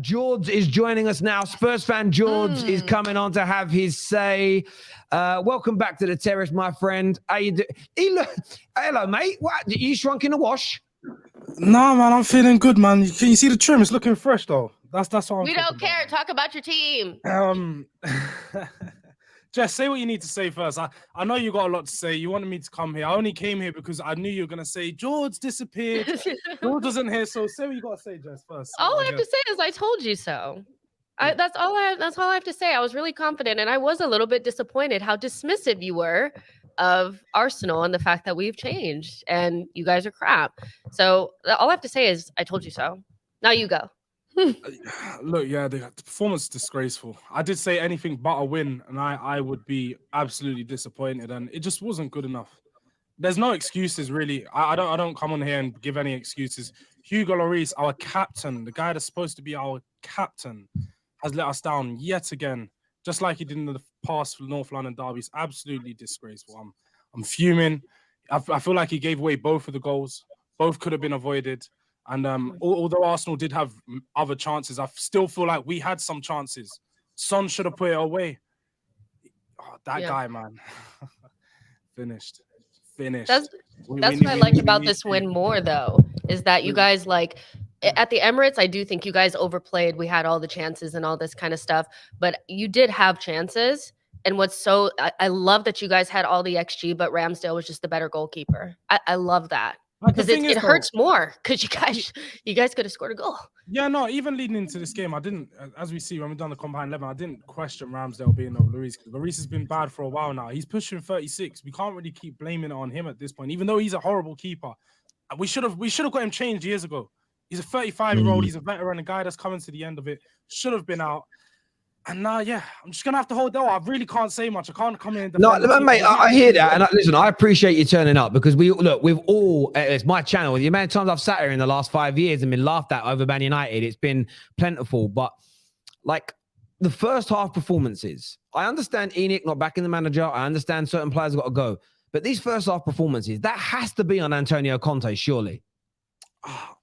Jordz is joining us now. Spurs fan Jordz is coming on to have his say. Welcome back to the Terrace, my friend. How you do? Hello, mate. What? You shrunk in the wash? No, man, I'm feeling good, man. Can you see the trim? It's looking fresh, though. That's what I'm We don't care. Talk about your team. Jess, say what you need to say first. I know you got a lot to say. You wanted me to come here. I only came here because I knew you were going to say, Jordz disappeared. Jordz wasn't here, so say what you got to say, Jess, first. All I have to say is I told you so. That's all I have to say. I was really confident, and I was a little bit disappointed how dismissive you were of Arsenal and the fact that we've changed and you guys are crap. So all I have to say is I told you so. Now you go. Look, yeah, the performance is disgraceful. I did say anything but a win, and I would be absolutely disappointed, and it just wasn't good enough. There's no excuses, really. I don't come on here and give any excuses. Hugo Lloris, our captain, the guy that's supposed to be our captain, has let us down yet again, just like he did in the past for North London derbies. Absolutely disgraceful. I'm fuming. I feel like he gave away both of the goals. Both could have been avoided. And although Arsenal did have other chances, I still feel like we had some chances. Son should have put it away. Oh, that guy, man. Finished. That's what I like about this win more, though, is that you guys, like, at the Emirates, I do think you guys overplayed. We had all the chances and all this kind of stuff, but you did have chances. And I love that you guys had all the XG, but Ramsdale was just the better goalkeeper. I love that. Because it hurts more because you guys could have scored a goal. Yeah, no, even leading into this game, I didn't, as we see when we've done the combined 11, I didn't question Ramsdale being over Lloris. Lloris has been bad for a while now. He's pushing 36. We can't really keep blaming it on him at this point, even though he's a horrible keeper. We should have got him changed years ago. He's a 35-year-old. He's a veteran, a guy that's coming to the end of it. Should have been out. And now, I'm just going to have to hold out. I really can't say much. I can't come in. No, mate, I hear that. And listen, I appreciate you turning up because we've all, it's my channel. The amount of times I've sat here in the last 5 years and been laughed at over Man United, it's been plentiful. But like the first half performances, I understand Enoch not backing the manager. I understand certain players got to go. But these first half performances, that has to be on Antonio Conte, surely.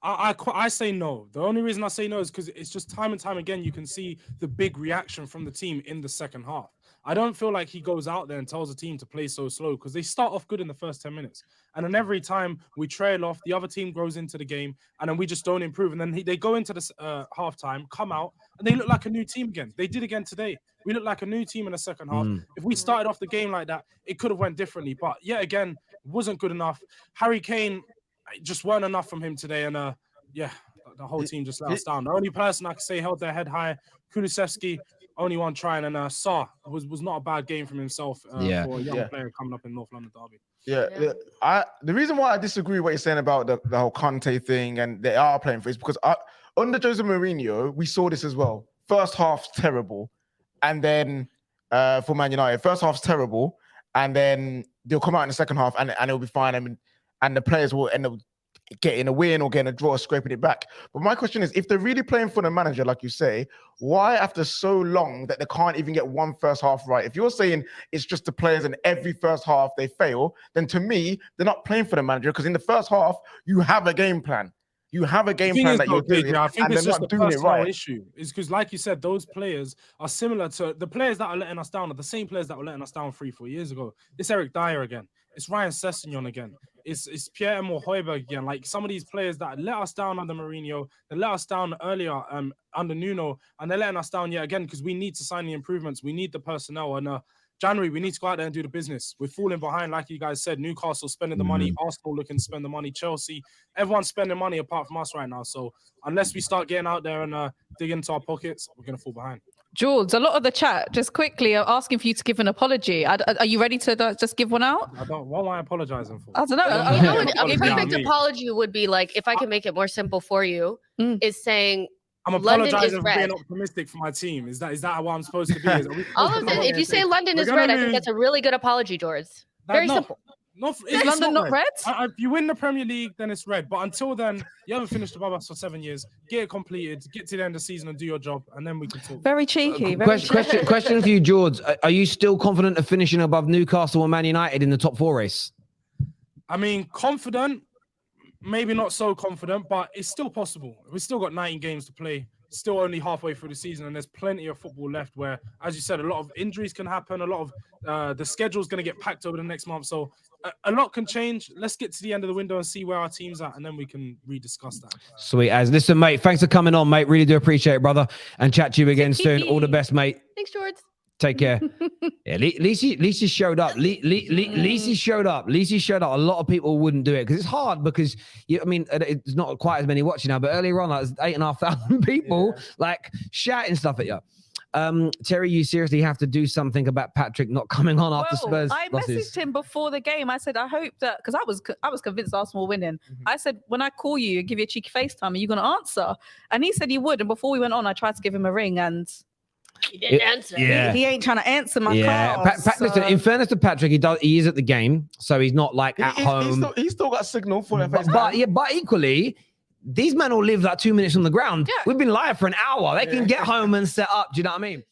I say no. The only reason I say no is because it's just time and time again you can see the big reaction from the team in the second half. I don't feel like he goes out there and tells the team to play so slow because they start off good in the first 10 minutes. And then every time we trail off, the other team grows into the game and then we just don't improve. And then they go into the halftime, come out, and they look like a new team again. They did again today. We look like a new team in the second half. If we started off the game like that, it could have went differently. But yet again, wasn't good enough. Harry Kane, just weren't enough from him today. And the whole team just let us down. The only person I could say held their head high, Kulusevski, only one trying, and Sarr was not a bad game from himself for a young player coming up in North London derby. The reason why I disagree with what you're saying about the whole Conte thing and they are playing for is because under Jose Mourinho, we saw this as well. First half's terrible. And then for Man United, first half's terrible. And then they'll come out in the second half and it'll be fine. And the players will end up getting a win or getting a draw, scraping it back. But my question is, if they're really playing for the manager, like you say, why after so long that they can't even get one first half right? If you're saying it's just the players and every first half they fail, then to me, they're not playing for the manager because in the first half, you have a game plan. You have a game plan that you're doing, I think and it's they're just not the doing it personal right. issue. It's because, like you said, those players are similar to the players that are letting us down. Are the same players that were letting us down 3-4 years ago. It's Eric Dyer again. It's Ryan Sessegnon again. It's Pierre-Emile Højbjerg again. Like some of these players that let us down under Mourinho, they let us down earlier under Nuno, and they're letting us down yet again because we need to sign the improvements. We need the personnel. And January, we need to go out there and do the business. We're falling behind, like you guys said. Newcastle spending the money, Arsenal looking to spend the money, Chelsea, everyone's spending money apart from us right now. So unless we start getting out there and dig into our pockets, we're going to fall behind. Jordz, a lot of the chat just quickly are asking for you to give an apology. Are you ready to just give one out? I don't. What am I apologizing for? I don't know. You know what a perfect apology would be like, if I can make it more simple for you, is saying I'm apologizing for being optimistic for my team. Is that what I'm supposed to be? If you say London is red, I think that's a really good apology, Jordz. Very simple. Is London not red? If you win the Premier League, then it's red. But until then, you haven't finished above us for 7 years. Get it completed, get to the end of the season and do your job, and then we can talk. Very cheeky. Question for you, Jordz. Are you still confident of finishing above Newcastle and Man United in the top 4 race? I mean, confident, maybe not so confident, but it's still possible. We've still got 19 games to play. still only halfway through the season, and there's plenty of football left where, as you said, a lot of injuries can happen. A lot of the schedule's going to get packed over the next month. So a lot can change. Let's get to the end of the window and see where our team's at, and then we can rediscuss that. Sweet as. Listen, mate, thanks for coming on, mate. Really do appreciate it, brother. And chat to you again soon. All the best, mate. Thanks, Jordz. Take care. Yeah, Lisi showed up. Lisi showed up. Lisi showed up. A lot of people wouldn't do it because it's hard because I mean, it's not quite as many watching now, but earlier on, like, there's 8,500 people like shouting stuff at you. Terry, you seriously have to do something about Patrick not coming on after Spurs I losses. messaged him before the game. I said, I hope that, because I was convinced Arsenal were winning. I said, when I call you and give you a cheeky FaceTime, are you going to answer? And he said he would. And before we went on, I tried to give him a ring and He didn't answer. Yeah. he ain't trying to answer my call. Listen, in fairness to Patrick, he is at the game, so he's not like at home. He's still got signal for him. But equally, these men all live like 2 minutes on the ground. Yeah. We've been live for an hour. They can get home and set up. Do you know what I mean?